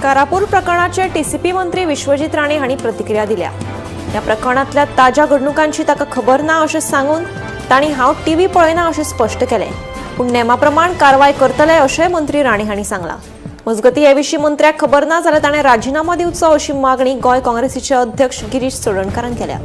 कारापूर प्रकरणाचे टीसीपी मंत्री विश्वजित राणे हांणी प्रतिक्रिया दिल्या। या प्रकरणातल्या ताज्या घडणुकांची ताका खबर ना अशें सांगून तांणी हांव टीव्ही पळयना अशें स्पश्ट केलें, पूण नेमाप्रमाण कारवाय करतले अशें मंत्री राणे हांणी सांगलां। मजगतीं हे विशीं मंत्र्याक खबर ना जाल्यार ताणें राजीनामा दिवचो अशी मागणी गोंय काँग्रेसीचे अध्यक्ष गिरीश चोडणकारान केल्या।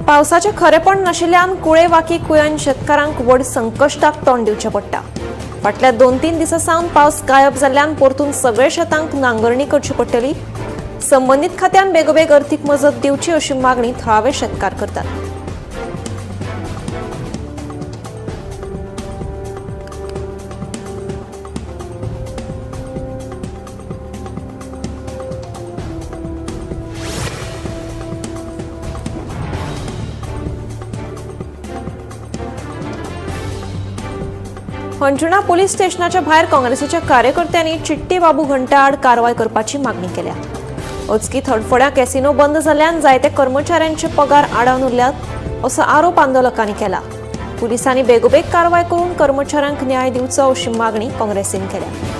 पावसाचे खरेपण नाशिल्ल्यान कुळेवाकी कुयन शेतकारांक व्हड संकश्टाक तोंड दिवचें पडटा। फाटल्या 2-3 दिसां सावन पावस गायब जाल्ल्यान परतून सगळे शेतांक नांगरणी करची पडटली। संबंदीत खात्यान बेगोबेग अर्थीक मजत दिवची अशी मागणी थळावे शेतकार करतात। अंजुणा पोलीस स्टेशनाच्या भायर काँग्रेसीच्या कार्यकर्त्यांनी चिट्टी बाबू घंटा आड कारवाय करपाची मागणी केल्या। अचकी थडफड्या कॅसिनो बंद जाल्ल्यान जायते कर्मचाऱ्यांचे पगार आडावन उरल्यात असो आरोप आंदोलकांनी केला। पुलिसांनी बेगोबेग कारवाय करून कर्मचाऱ्यांक न्याय दिवचो अशी मागणी काँग्रेसीन केल्या।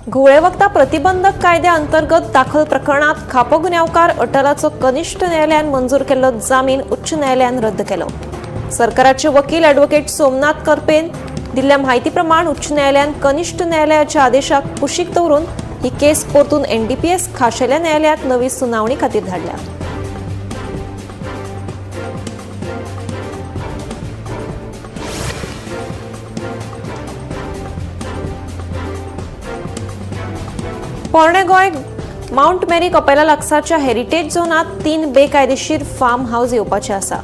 घुवळे वखदा प्रतिबंधक कायद्या अंतर्गत दाखल प्रकरणात खापो गुन्यांवकार अटलाचो कनिष्ठ न्यायालयान मंजूर केल्लो जामीन उच्च न्यायालयान रद्द केलो। सरकाराचे वकील ॲडव्होकेट सोमनाथ करपेन दिल्ल्या म्हायती प्रमाण उच्च न्यायालयान कनिष्ठ न्यायालयाच्या आदेशाक कुशीक दवरून ही केस परतून एनडीपीएस खाशेल्या न्यायालयात नवी सुनावणी खातीर धाडल्या। पोरणे गोंय माउंट मेरी कपेला लागसारच्या हेरिटेज झोनात 3 बेकायदेशीर फार्म हाऊस येवपाचे आसा।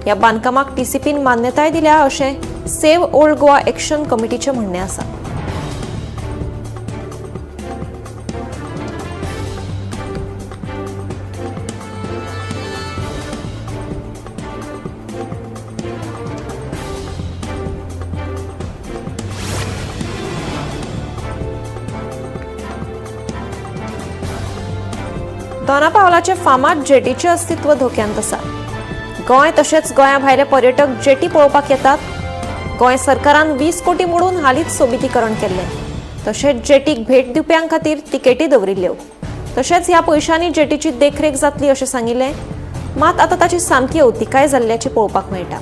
ह्या बांदकामाक टीसीपीन मान्यताय दिल्या अशें सेव्ह ओल्ड गोवा एक्शन कमिटीचे म्हणणे आसा। दोनापावलाचे फामाद जेटीचे अस्तित्व धोक्यांत आसा। गोंय तशेंच गोंया भायले पर्यटक जेटी पळोवपाक येतात। गोंय सरकारान 20 कोटी मोडून हालींच सोबितीकरण केल्लें। तशेंच जेटीक भेट दिवप्यां खातीर तिकेटी दवरिल्ल्यो। तशेंच ह्या पयशांनी जेटीची देखरेख जातली अशें सांगिल्लें, मात आतां ताची सामकी अवतिकाय जाल्ल्याची पळोवपाक मेळटा।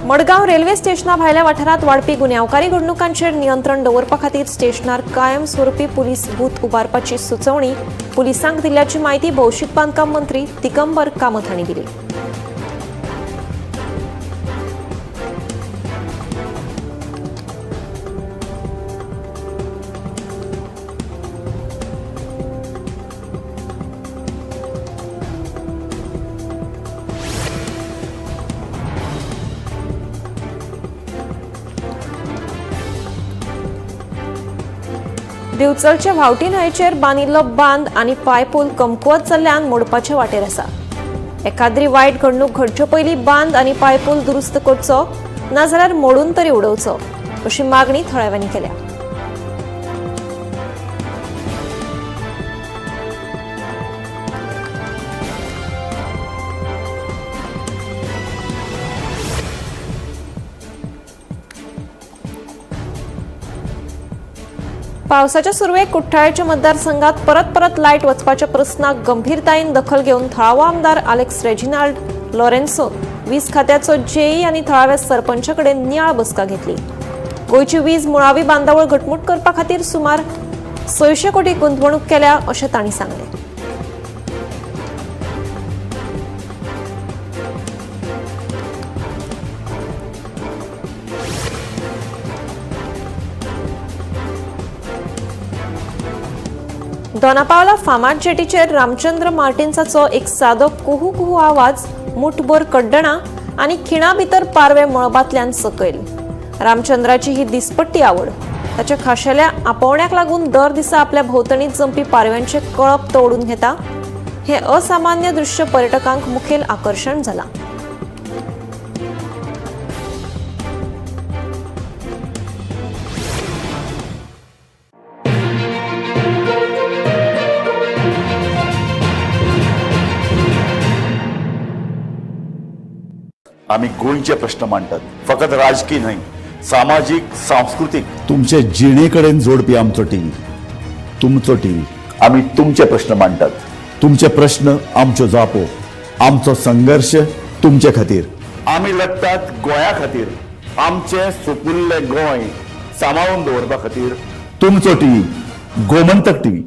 मडगांव रेल्वे स्टेशना भायल्या वाठारांत वाडपी गुन्यांवकारी घडणुकांचेर नियंत्रण दवरपा खातीर स्टेशनार कायमस्वरुपी पुलीस बूथ उबारपाची सुचोवणी पुलिसांक दिल्ल्याची माहिती भौशीक बांदकाम मंत्री दिगंबर कामत हांणी दिली। दिवचलचे व्हावटी न्हंयचेर बांदिल्लो बांद आनी पायपूल कमकुवत जाल्ल्यान मोडपाचे वाटेर आसा। एखाद्री वायट घडणूक घडचे पयलीं बांद आनी पायपूल दुरुस्त करचो नाजाल्यार मोडून तरी उडोवचो अशी मागणी थळाव्यांनी केल्या। पावसाच्या सुरवेक कुठ्ठाळेच्या मतदारसंघात परत लायट वचपाच्या प्रस्नाक गंभीरतायेन दखल घेवन थळावो आमदार आलेक्स रेजिनाल्ड लॉरेन्सो 20 खात्याचो जेई आनी थळाव्या सरपंचा कडेन नियाळ बसका घेतली। गोंयची वीज मुळावी बांदावळ घटमूट करपा खातीर सुमार 600 कोटी गुंतवणूक केल्या अशें तांणी सांगलें। दोनापावला फामाद जेटीचेर रामचंद्र मार्टिन्साचो एक सादो कुहू आवाज मुठभर कड्डणां आनी खिणा भितर पारवे मळबांतल्यान सकयल रामचंद्राची ही दिसपट्टी आवड, त्याच्या खाशेल्या आपोवण्याक लागून दर दिसा आपल्या भोवतणीत जमपी पारव्यांचे कळप तोडून घेता हे असामान्य दृश्य पर्यटकांक मुखेल आकर्षण झाला. आम्ही गोंयचे प्रश्न मांडतात, फकत राजकीय न्हय, सामाजिक सांस्कृतिक. तुमचे जिणेकडेन जोडपी आमचो टीव्ही, तुमचो टीव्ही. आम्ही तुमचे प्रश्न मांडतात. तुमचे प्रश्न आमच्यो जापो, आमचो संघर्ष तुमचे खातीर. आम्ही लढतात गोंया खातीर, आमचे सोपुल्ले गोंय सांबाळून दवरपा खातीर. तुमचो टीव्ही, गोमंतक टीव्ही.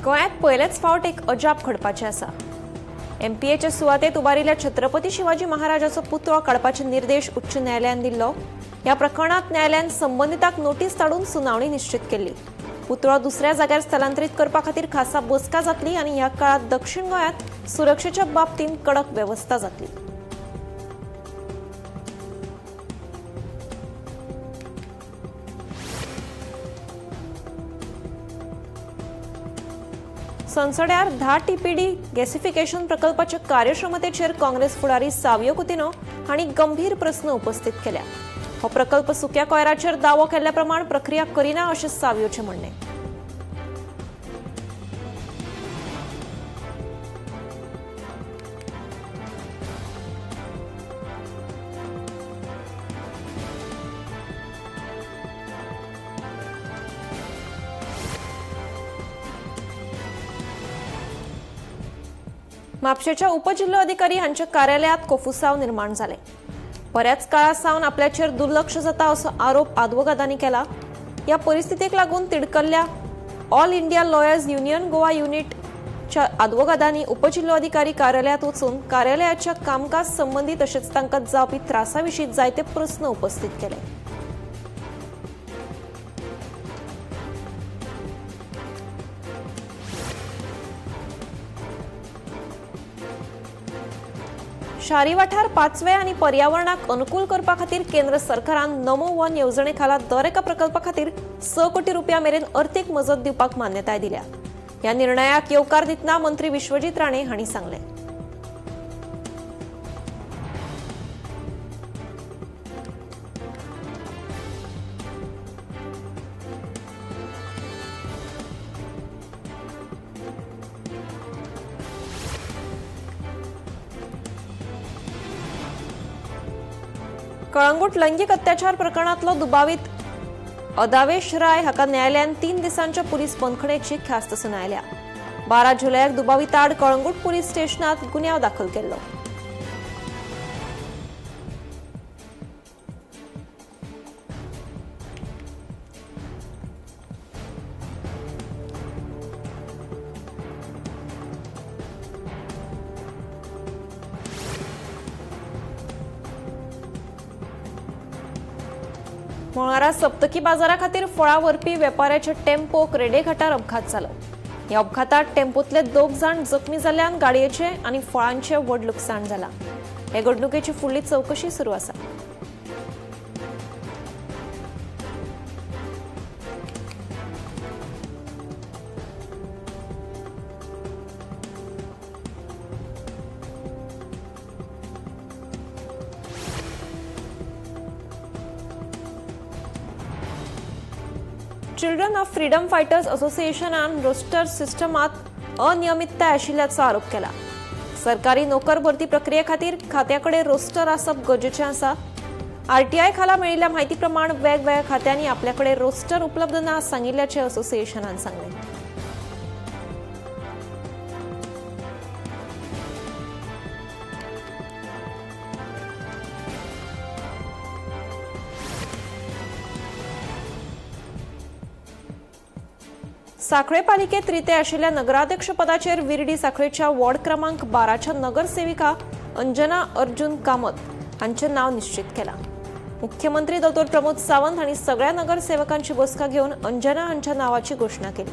गोंयांत पयलेच फावट एक अजाप घडपाचें आसा. एमपीएच्या सुवातेत उबारिल्ल्या छत्रपती शिवाजी महाराजाचो पुतळो काडपाचे निर्देश उच्च न्यायालयान दिल्लो. ह्या प्रकरणात न्यायालयान संबंधिताक नोटीस धाडून सुनावणी निश्चित केल्ली. पुतळो दुसऱ्या जाग्यार स्थलांतरीत करपा खातीर खासा बसका जातली आनी ह्या काळात दक्षिण गोंयांत सुरक्षेच्या बाबतींत कडक व्यवस्था जातली. संसद्यार 10 टीपीडी गॅसिफिकेशन प्रकल्पाच्या कार्यक्षमतेचेर काँग्रेस फुडारी सावियो कुतिनो हांणी गंभीर प्रस्न उपस्थित केल्या. हो प्रकल्प सुक्या कोयराचेर दावो केल्ल्या प्रमाण प्रक्रिया करिना अशें सावियोचें म्हणणें. म्हापशेच्या उपजिल्लोधिकारी हांच्या कार्यालयात कोफुसांव निर्माण जाले. बऱ्याच काळा सावन आपल्याचेर दुर्लक्ष जाता असो आरोप आदवोगादांनी केला. ह्या परिस्थितीक लागून तिडकल्ल्या all India lawyers union Goa युनिटच्या आदवोगादांनी उपजिल्लोधिकारी कार्यालयात वचून कार्यालयाच्या कामकाज संबंधी तशेंच तांकां जावपी त्रासाविशीं जायते प्रस्न उपस्थित केले. शारी वाठार पाचवे आनी पर्यावरणाक अनुकूल करपा खातीर केंद्र सरकारान नमो वन येवजणे खाला दर एका प्रकल्पा खातीर 6 कोटी रुपया मेरेन अर्थीक मजत दिवपाक मान्यताय दिल्या. ह्या निर्णयाक येवकार दितना मंत्री विश्वजीत राणे हांणी सांगले. कळंगूट लैंगिक अत्याचार प्रकरणातलो दुबावीत अदावेश राय हाका न्यायालयान 3 दिसांच्या पुलीस बंदखणेची ख्यास्त सुनायल्या. 12 जुलयाक दुबावीत आड कळंगूट पुलीस स्टेशनात गुन्यांव दाखल केल्लो. मंगळारा सप्तकी बाजारा खातीर फळां व्हरपी वेपाऱ्याच्या टेम्पोक रेडेघाटार अपघात जालो. ह्या अपघातात टेम्पोतले 2 जाण जखमी जाल्ल्यान गाडयेचे आनी फळांचे व्हड लुकसाण जाला. हे घडणुकेची फुडली चवकशी सुरू आसा. चिल्ड्रन ऑफ फ्रीडम फायटर्स असोसिएशनान रोस्टर सिस्टमात अनियमितताय आशिल्ल्याचो आरोप केला. सरकारी नोकर भरती प्रक्रिये खातीर खात्याकडे रोस्टर आसप गरजेचें आसा. आरटीआय खाला मेळिल्ल्या म्हायती प्रमाण वेगवेगळ्या खात्यांनी आपल्याकडे रोस्टर उपलब्ध ना सांगिल्ल्याचे असोसिएशनान सांगले. साखळे पालिकेत रिते आशिल्ल्या नगराध्यक्ष पदाचेर विर्डी साखळेच्या वॉर्ड क्रमांक 12च्या नगरसेविका अंजना अर्जुन कामत हांचें नाव निश्चित केलां. मुख्यमंत्री डॉ. प्रमोद सावंत आणि सगळ्या नगरसेवकांची बसका घेऊन अंजना यांच्या नावाची घोषणा केली.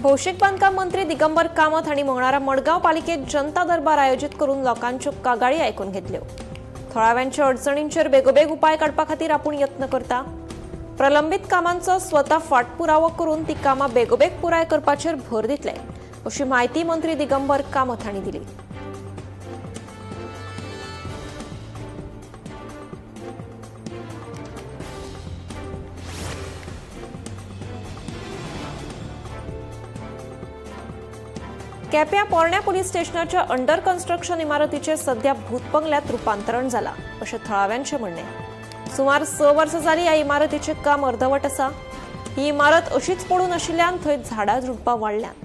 भौशिक बांधकाम मंत्री दिगंबर कामत हांणी मंगळारा मडगाव पालिकेत जनता दरबार आयोजित करून लोकांच्यो कागाळी आयकून घेतल्यो. थळाव्यांच्या अडचणींचेर बेगोबेग उपाय काडपा खातीर आपूण यत्न करता. प्रलंबीत कामांचो स्वता फाटपुरावो करून ती कामां बेगोबेग पुराय करपाचेर भर दितले, अशी माहिती मंत्री दिगंबर कामत हांणी दिली. केप्यां पोरण्या पुलीस स्टेशनाच्या अंडर कन्स्ट्रक्शन इमारतीचे सध्या भूतबंगल्यात रूपांतरण जाला, अशें थळाव्यांचें म्हणणें. सुमार 6 वर्सां जाली ह्या इमारतीचें काम अर्धवट आसा. ही इमारत अशीच पडून आशिल्ल्यान थंय झाडां झुडपां वाडल्यांत.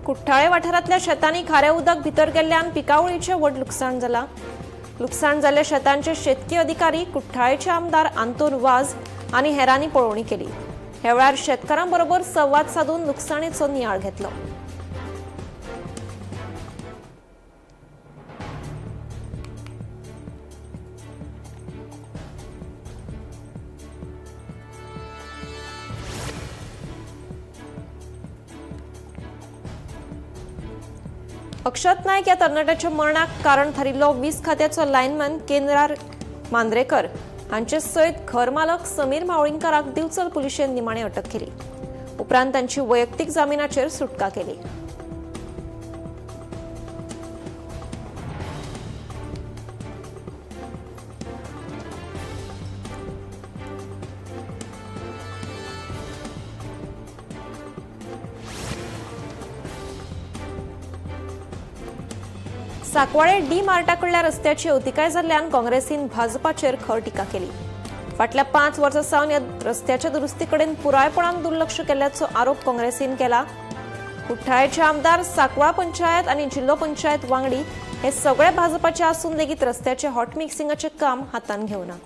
कुठ्ठाळे वाठारांतल्या शेतांनी खारें उदक भितर गेल्ल्यान पिकावळीचें व्हड लुकसाण जालां. लुकसाण जाल्ल्या शेतांचे शेतकी अधिकारी, कुठ्ठाळेचे आमदार आंतोन वाझ आनी हेरांनी पळोवणी केली. ह्या वेळार शेतकारां बरोबर संवाद साधून लुकसाणीचो नियाळ घेतलो. अक्षत नायक ह्या तरणाट्याच्या मरणाक कारण थारिल्लो 20 खात्याचो लायनमॅन केंद्रार मांद्रेकर हांचे सयत घर मालक समीर मावळींकाराक दिवचल पुलिशेन निमाणे अटक केली. उपरांत तांची वैयक्तीक जामिनाचेर सुटका केली. साकवाळे डी मार्टाकडल्या रस्त्याची अवतिकाय जाल्ल्यान काँग्रेसीन भाजपाचेर खर टिका केली. फाटल्या 5 वर्सां सावन ह्या रस्त्याच्या दुरुस्ती कडेन पुरायपणान दुर्लक्ष केल्ल्याचो आरोप काँग्रेसीन केला. कुठ्ठाळेचे आमदार, साकवाळ पंचायत आनी जिल्लो पंचायत वांगडी हे सगळे भाजपाचे आसून लेगीत रस्त्याचे हॉट मिक्सिंगाचे काम हातान घेवना.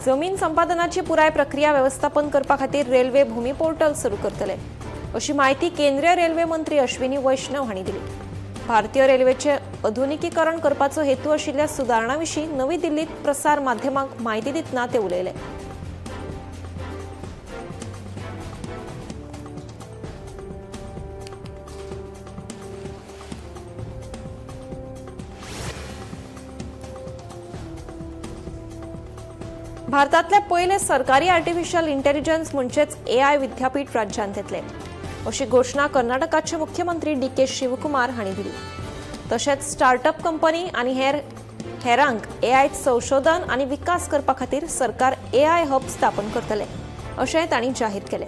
जमीन संपादनाची पुराय प्रक्रिया व्यवस्थापन करपा खातीर रेल्वे भूमी पोर्टल सुरू करतले, अशी माहिती केंद्रीय रेल्वे मंत्री अश्विनी वैष्णव हांणी दिली. भारतीय रेल्वेचे आधुनिकीकरण करपाचो हेतू आशिल्ल्या सुदारणां विशीं नवी दिल्लीत प्रसार माध्यमांक माहिती दितना ते उलयले. भारतातले पयले सरकारी आर्टिफिशियल इंटेलिजन्स म्हणजेच AI विद्यापीठ राज्यांत येतले, अशी घोषणा कर्नाटकाचे मुख्यमंत्री DK शिवकुमार हांणी दिली. तशेंच स्टार्टअप कंपनी आनी हेरांक AI संशोधन आनी विकास करपा खातीर सरकार AI हब स्थापन करतले, अशेंय तांणी जाहीर केलें.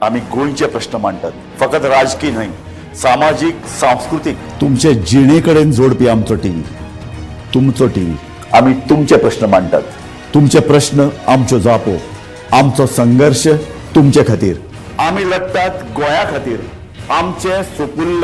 आम्ही गोंयचे प्रश्न मांडटात, फकत राजकीय न्हय, सामाजिक, सांस्कृतिक. तुमचे जिणेकडेन जोडपी आमचो टीव्ही, तुमचो टीव्ही. आम्ही तुमचे प्रश्न मांडटात. तुमचे प्रश्न आमच्यो जापो, आमचो संघर्श तुमचे खातीर. आम्ही लढतात गोंया खातीर. आमचे सुपुल्ले